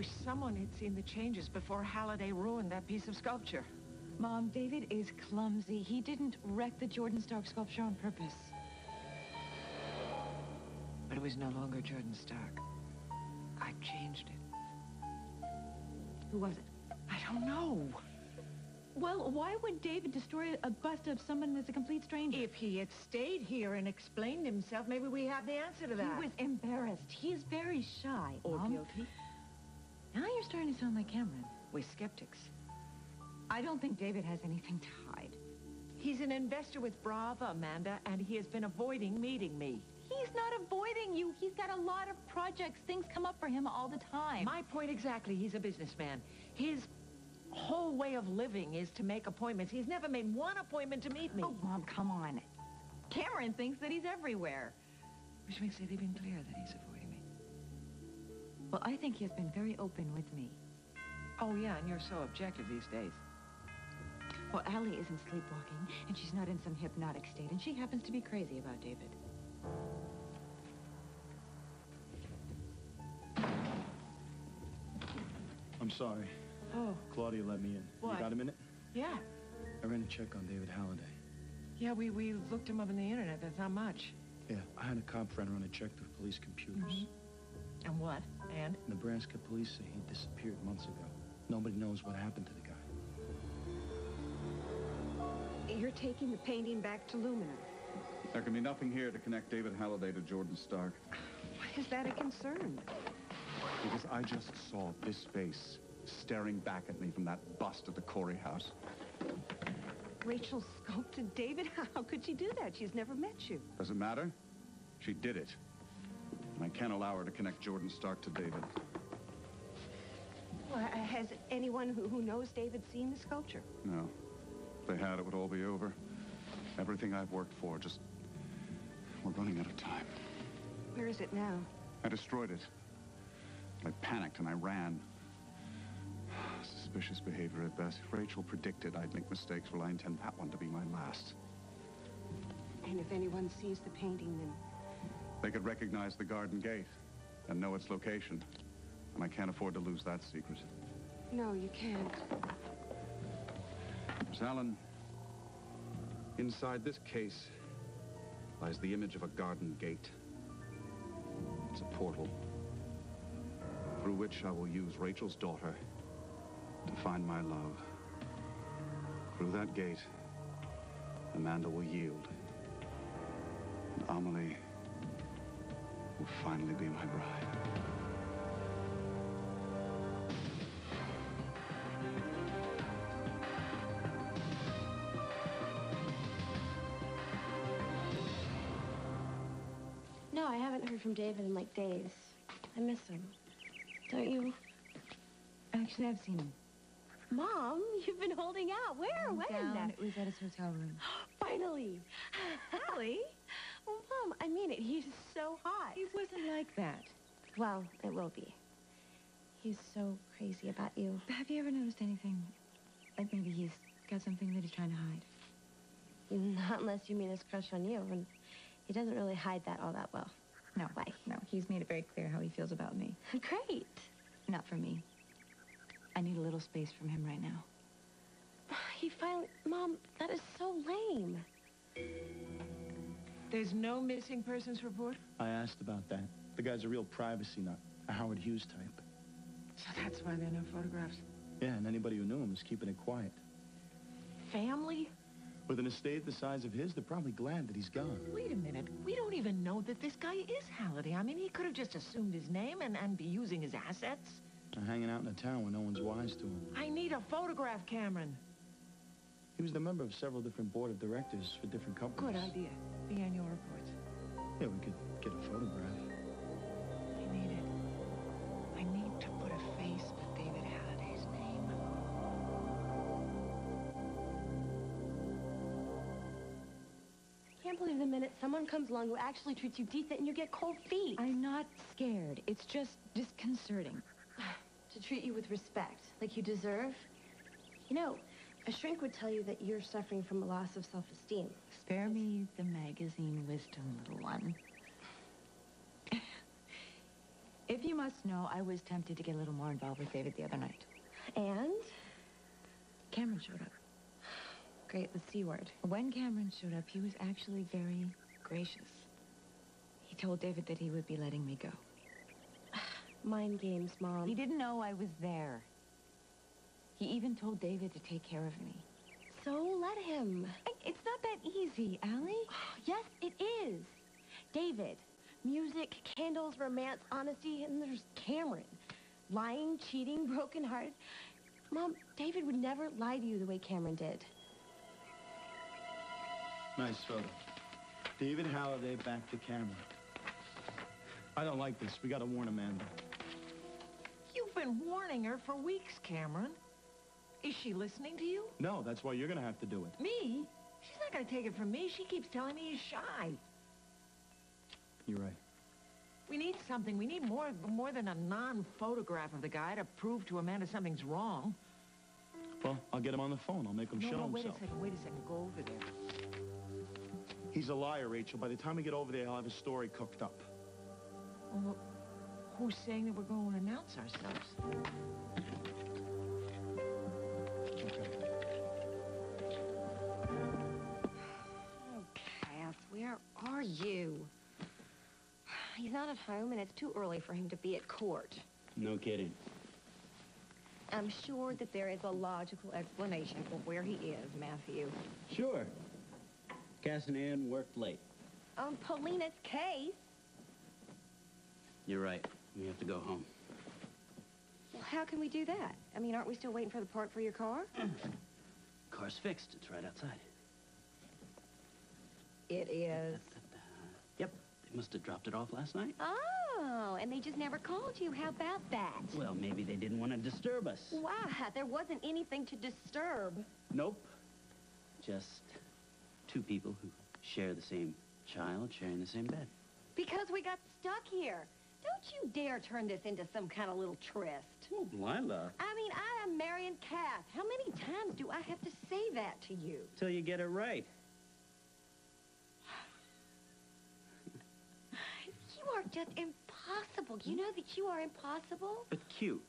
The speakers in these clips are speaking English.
wish someone had seen the changes before Halliday ruined that piece of sculpture. Mom, David is clumsy. He didn't wreck the Jordan Stark sculpture on purpose. But it was no longer Jordan Stark. I changed it. Who was it? I don't know. Well, why would David destroy a bust of someone that's a complete stranger? If he had stayed here and explained himself, maybe we have the answer to that. He was embarrassed. He's very shy, Or Mom. guilty. Now you're starting to sound like Cameron. We're skeptics. I don't think David has anything to hide. He's an investor with Brava, Amanda, and he has been avoiding meeting me. He's not avoiding you. He's got a lot of projects. Things come up for him all the time. My point exactly. He's a businessman. His whole way of living is to make appointments. He's never made one appointment to meet me. Oh, Mom, come on. Cameron thinks that he's everywhere. Which makes it even clearer that he's avoiding me. Well, I think he has been very open with me. Oh, yeah, and you're so objective these days. Well, Allie isn't sleepwalking, and she's not in some hypnotic state, and she happens to be crazy about David. I'm sorry. Oh. Claudia let me in. What? You got a minute? Yeah. I ran a check on David Halliday. Yeah, we looked him up on the internet. That's not much. Yeah, I had a cop friend run a check through police computers. And what? And? Nebraska police say he disappeared months ago. Nobody knows what happened to the guy. You're taking the painting back to Lumina. There can be nothing here to connect David Halliday to Jordan Stark. Why is that a concern? Because I just saw this face staring back at me from that bust at the Corey house. Rachel sculpted David? How could she do that? She's never met you. Does it matter? She did it. And I can't allow her to connect Jordan Stark to David. Well, has anyone who knows David seen the sculpture? No. If they had, it would all be over. Everything I've worked for, just... We're running out of time. Where is it now? I destroyed it. I panicked and I ran. Suspicious behavior at best. Rachel predicted I'd make mistakes. Well, I intend that one to be my last. And if anyone sees the painting, then... They could recognize the garden gate and know its location. And I can't afford to lose that secret. No, you can't. Miss Allen, inside this case lies the image of a garden gate. It's a portal through which I will use Rachel's daughter to find my love. Through that gate, Amanda will yield. And Amelie will finally be my bride. No, I haven't heard from David in like days. I miss him. Don't you? Actually, I've seen him. Mom, you've been holding out. Where? When? Down. It was at his hotel room. Finally. Allie? Well, Mom, I mean it. He's so hot. He wasn't like that. Well, it will be. He's so crazy about you. Have you ever noticed anything? Like maybe he's got something that he's trying to hide? Not unless you mean his crush on you. And he doesn't really hide that all that well. No, why? No, he's made it very clear how he feels about me. Great. Not for me. I need a little space from him right now. He finally... Mom, that is so lame. There's no missing persons report? I asked about that. The guy's a real privacy nut, a Howard Hughes type. So that's why there are no photographs. Yeah, and anybody who knew him is keeping it quiet. Family? With an estate the size of his, they're probably glad that he's gone. Wait a minute. We don't even know that this guy is Halliday. I mean, he could have just assumed his name and be using his assets. They're hanging out in a town where no one's wise to him. I need a photograph, Cameron. He was the member of several different board of directors for different companies. Good idea. The annual reports. Yeah, we could get a photograph. I need it. I need to put a face with David Halliday's name. I can't believe the minute someone comes along who actually treats you decent and you get cold feet. I'm not scared. It's just disconcerting. To treat you with respect, like you deserve. You know, a shrink would tell you that you're suffering from a loss of self-esteem. Spare me the magazine wisdom, little one. If you must know, I was tempted to get a little more involved with David the other night. And? Cameron showed up. Great, the C word. When Cameron showed up, he was actually very gracious. He told David that he would be letting me go. Mind games, Mom. He didn't know I was there. He even told David to take care of me. So let him. It's not that easy, Allie. Yes, it is. David, music, candles, romance, honesty, and there's Cameron. Lying, cheating, brokenhearted. Mom, David would never lie to you the way Cameron did. Nice photo. David Halliday back to Cameron. I don't like this. We gotta warn Amanda. You've been warning her for weeks, Cameron. Is she listening to you? No, that's why you're gonna have to do it. Me? She's not going to take it from me. She keeps telling me he's shy. You're right. We need something. We need more than a non-photograph of the guy to prove to Amanda something's wrong. Well, I'll get him on the phone. I'll make him show wait himself. Wait a second. Go over there. He's a liar, Rachel. By the time we get over there, he'll have a story cooked up. Well, who's saying that we're going to announce ourselves? Okay. Oh, Cass, where are you? He's not at home, and it's too early for him to be at court. No kidding. I'm sure that there is a logical explanation for where he is, Matthew. Sure. Cass and Ann worked late. On Paulina's case? You're right. We have to go home. Well, how can we do that? I mean, aren't we still waiting for the part for your car? Car's fixed. It's right outside. It is. Yep. They must have dropped it off last night. Oh, and they just never called you. How about that? Well, maybe they didn't want to disturb us. Why? There wasn't anything to disturb. Nope. Just two people who share the same child sharing the same bed. Because we got stuck here. Don't you dare turn this into some kind of little tryst. Oh, Lila. I mean, I am marrying Cass. How many times do I have to say that to you? Till you get it right. You are just impossible. You know that you are impossible? But cute.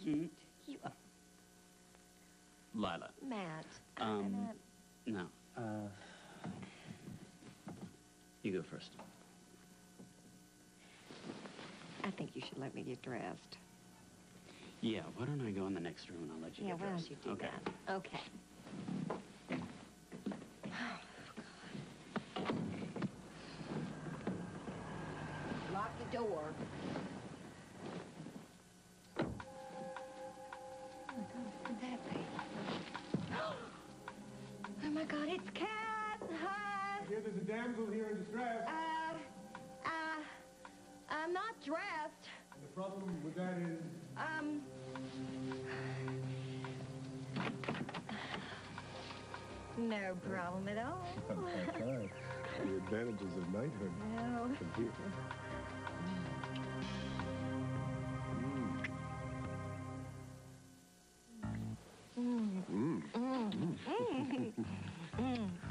Cute. You are... Lila. Matt. No. You go first. I think you should let me get dressed. Yeah, why don't I go in the next room and I'll let you Yeah, get why dressed. don't you do Okay. that? Okay. Lock the door. Oh my God, who could that be? Oh my God, it's Cat. Hi. Here, there's a damsel here in distress. I'm not dressed. And the problem with that is... No problem at all. The advantages of knighthood. No.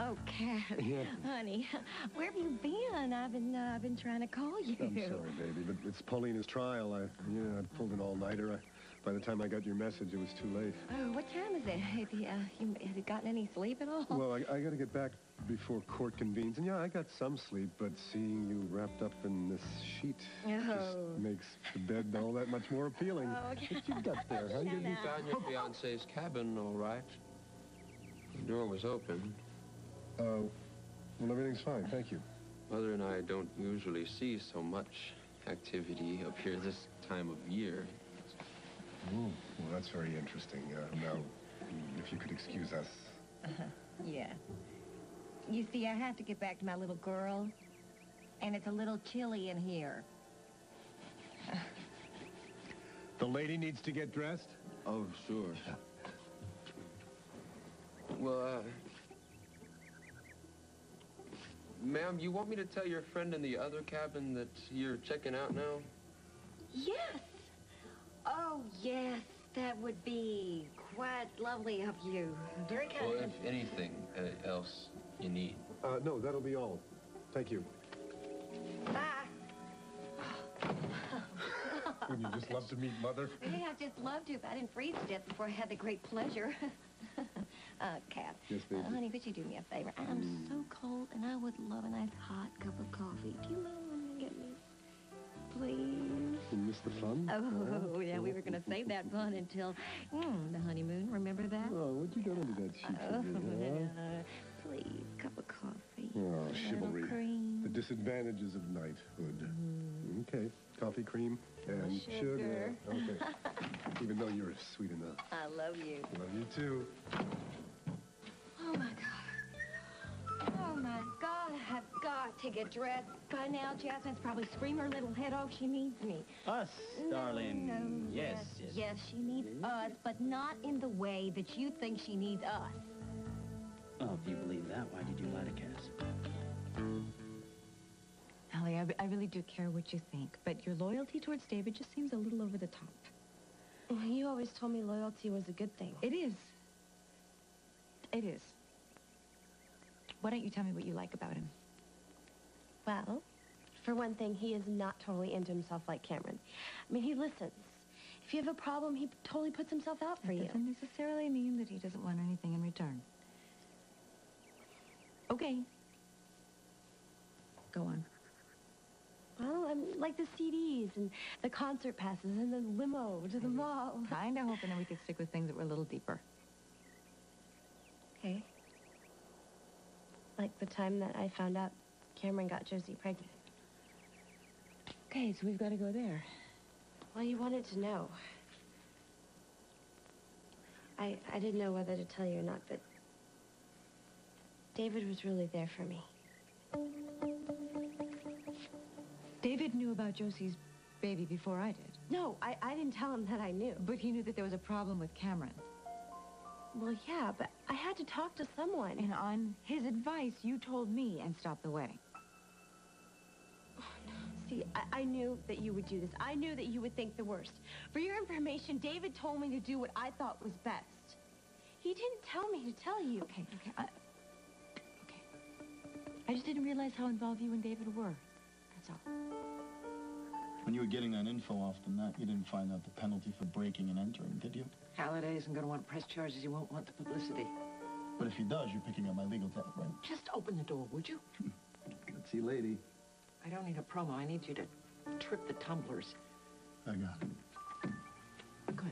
Oh, Cat, honey, where have you been? I've been trying to call you. I'm sorry, baby, but it's Paulina's trial. I pulled an all-nighter. By the time I got your message, it was too late. Oh, what time is it? Have you gotten any sleep at all? Well, I got to get back before court convenes. And yeah, I got some sleep, but seeing you wrapped up in this sheet just makes the bed all that much more appealing. Oh, okay. What you got there, huh? You found your fiance's cabin, all right. The door was open. Well, everything's fine, thank you. Mother and I don't usually see so much activity up here this time of year. Well, that's very interesting. Now, if you could excuse us. Yeah. You see, I have to get back to my little girl, and it's a little chilly in here. The lady needs to get dressed? Oh, sure. Well, ma'am, you want me to tell your friend in the other cabin that you're checking out now? Yes. Oh, yes. That would be quite lovely of you. Very kind. Or if anything else you need. No, that'll be all. Thank you. Bye. Wouldn't you just love to meet Mother? Yeah, I'd just love to if I didn't freeze to death before I had the great pleasure. Kath. Yes, baby. Honey, could you do me a favor? I'm so cold, and I would love a nice hot cup of coffee. Do you mind when you get me? Please? You miss the fun? Oh, yeah, we were going to save that fun until the honeymoon. Remember that? Oh, what'd you do under that sheet? Please, cup of coffee. Oh, Little chivalry. cream. The disadvantages of knighthood. Okay, coffee, cream, and sugar. Okay. Even though you're sweet enough. I love you. Love you too. Oh, my God. Oh, my God. I've got to get dressed. By now, Jasmine's probably screaming her little head off. She needs me. Us, darling. No. Yes. Yes, she needs us, but not in the way that you think she needs us. Oh, if you believe that, why did you lie to Cass? Allie, I really do care what you think, but your loyalty towards David just seems a little over the top. You always told me loyalty was a good thing. It is. It is. Why don't you tell me what you like about him? Well, for one thing, he is not totally into himself like Cameron. I mean, he listens. If you have a problem, he totally puts himself out for you. Doesn't necessarily mean that he doesn't want anything in return. Okay. Go on. Well, I'm like the CDs and the concert passes and the limo to the mall. Kinda hoping that we could stick with things that were a little deeper. Okay. Like the time that I found out Cameron got Josie pregnant. Okay, so we've got to go there. Well, you wanted to know. I didn't know whether to tell you or not, but David was really there for me. David knew about Josie's baby before I did. No, I didn't tell him that I knew. But he knew that there was a problem with Cameron. Well, yeah, but I had to talk to someone. And on his advice, you told me and stopped the wedding. See, I knew that you would do this. I knew that you would think the worst. For your information, David told me to do what I thought was best. He didn't tell me to tell you. Okay. I just didn't realize how involved you and David were. That's all. When you were getting that info off the net, you didn't find out the penalty for breaking and entering, did you? Halliday isn't going to want to press charges. He won't want the publicity. But if he does, you're picking up my legal tab, right? Just open the door, would you? Let's see, lady. I don't need a promo. I need you to trip the tumblers. I got it. Good.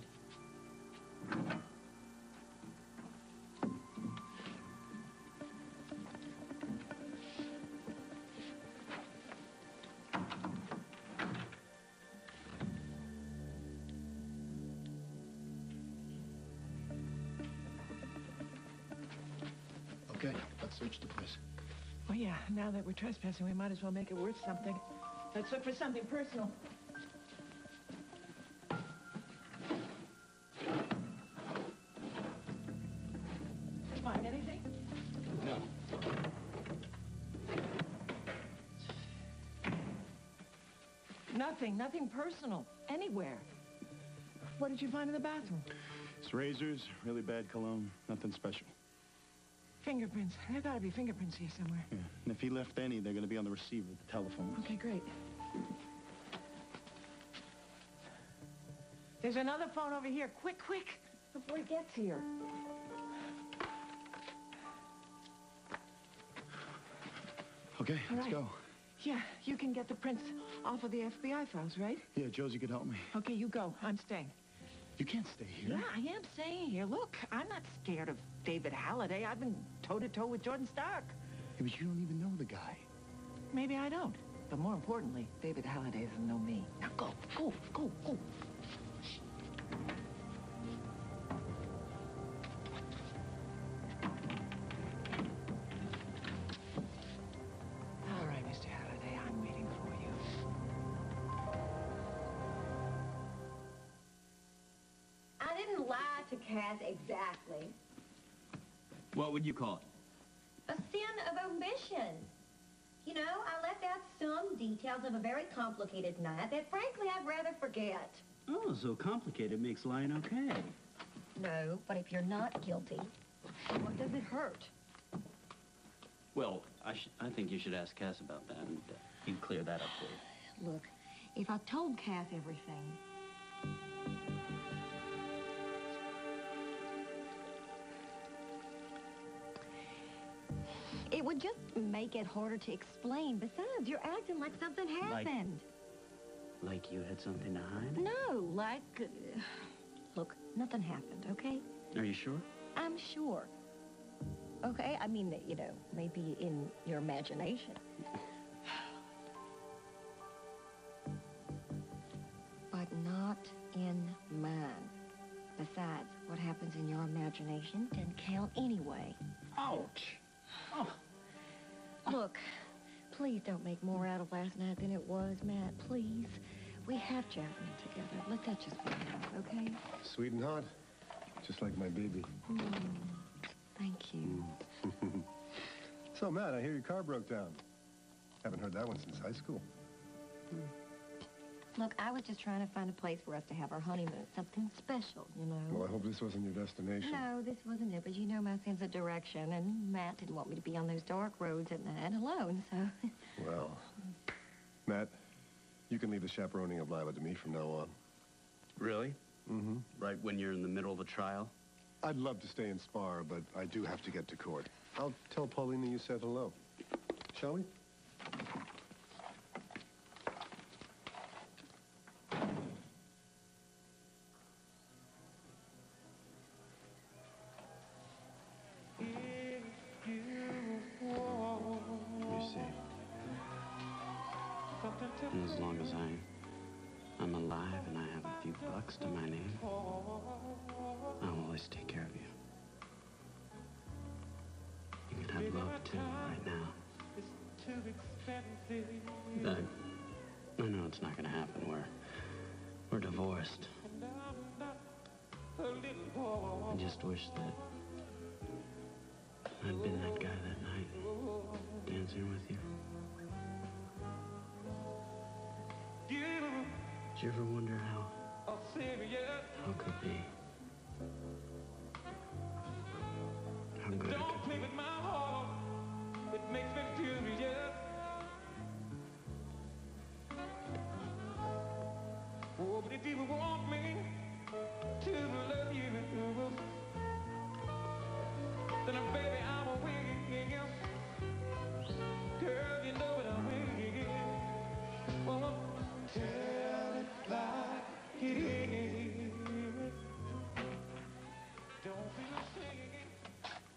Okay, let's search the place. Oh, yeah. Now that we're trespassing, we might as well make it worth something. Let's look for something personal. Find anything? No. Nothing personal. Anywhere. What did you find in the bathroom? It's razors, really bad cologne, nothing special. Fingerprints. There gotta be fingerprints here somewhere. Yeah. And if he left any, they're gonna be on the receiver, the telephone. Okay, great. There's another phone over here. Quick, before he gets here. Okay, let's right. go. Yeah, you can get the prints off of the FBI files, right? Yeah, Josie could help me. Okay, you go. I'm staying. You can't stay here. Yeah, I am staying here. Look, I'm not scared of David Halliday. I've been toe-to-toe with Jordan Stark. Yeah, but you don't even know the guy. Maybe I don't. But more importantly, David Halliday doesn't know me. Now go. All right, Mr. Halliday, I'm waiting for you. I didn't lie to Cass exactly. What would you call it? A sin of omission. You know, I left out some details of a very complicated night that, frankly, I'd rather forget. Oh, so complicated makes lying okay. No, but if you're not guilty, what does it hurt? Well, I think you should ask Cass about that, and he'd clear that up for you. Look, if I told Kath everything. It would just make it harder to explain. Besides, you're acting like something happened. Like you had something to hide? No, like... look, nothing happened, okay? Are you sure? I'm sure. Okay? I mean, you know, maybe in your imagination. But not in mine. Besides, what happens in your imagination doesn't count anyway. Ouch! Oh. Look, please don't make more out of last night than it was, Matt. Please. We have Jasmine together. Let that just be enough, okay? Sweet and hot. Just like my baby. Thank you. So, Matt, I hear your car broke down. Haven't heard that one since high school. Look, I was just trying to find a place for us to have our honeymoon. Something special, you know? Well, I hope this wasn't your destination. No, this wasn't it. But you know my sense of direction. And Matt didn't want me to be on those dark roads at night alone, so... Well, Matt, you can leave the chaperoning of Lila to me from now on. Really? Mm-hmm. Right when you're in the middle of a trial? I'd love to stay and spar, but I do have to get to court. I'll tell Paulina you said hello. Shall we? You're safe. And as long as I'm alive and I have a few bucks to my name, I'll always take care of you. You can have love, too, right now. I know it's not gonna happen. We're divorced. I just wish that I'd been that guy that night, dancing with you. Did you ever wonder how it could be? How good it could be? It makes me furious. Oh, but if you want me to love you, then baby, I'm a wing. Girl, you know what I will. Oh, tell it like it is. Don't be ashamed.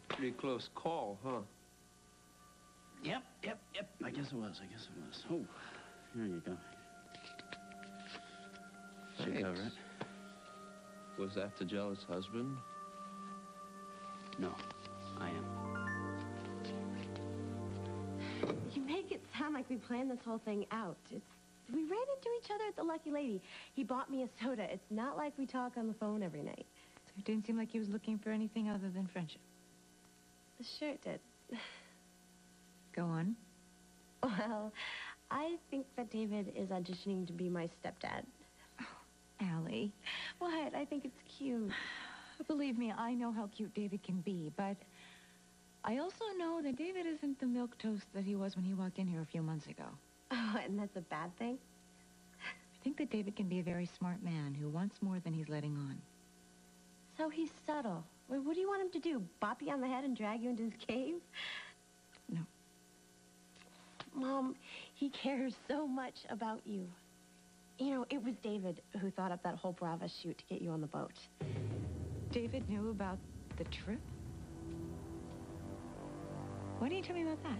Pretty close call, huh? Yep. I guess it was. Oh, here you go. Should Thanks. cover it. Was that the jealous husband? No, I am. You make it sound like we planned this whole thing out. We ran into each other at the Lucky Lady. He bought me a soda. It's not like we talk on the phone every night. So it didn't seem like he was looking for anything other than friendship. Sure it did. Go on. Well, I think that David is auditioning to be my stepdad. Allie. What? I think it's cute. Believe me, I know how cute David can be, but I also know that David isn't the milquetoast that he was when he walked in here a few months ago. Oh, and that's a bad thing? I think that David can be a very smart man who wants more than he's letting on. So he's subtle. Well, what do you want him to do? Bop you on the head and drag you into his cave? No. Mom, he cares so much about you. You know, it was David who thought up that whole Brava shoot to get you on the boat. David knew about the trip? Why didn't you tell me about that?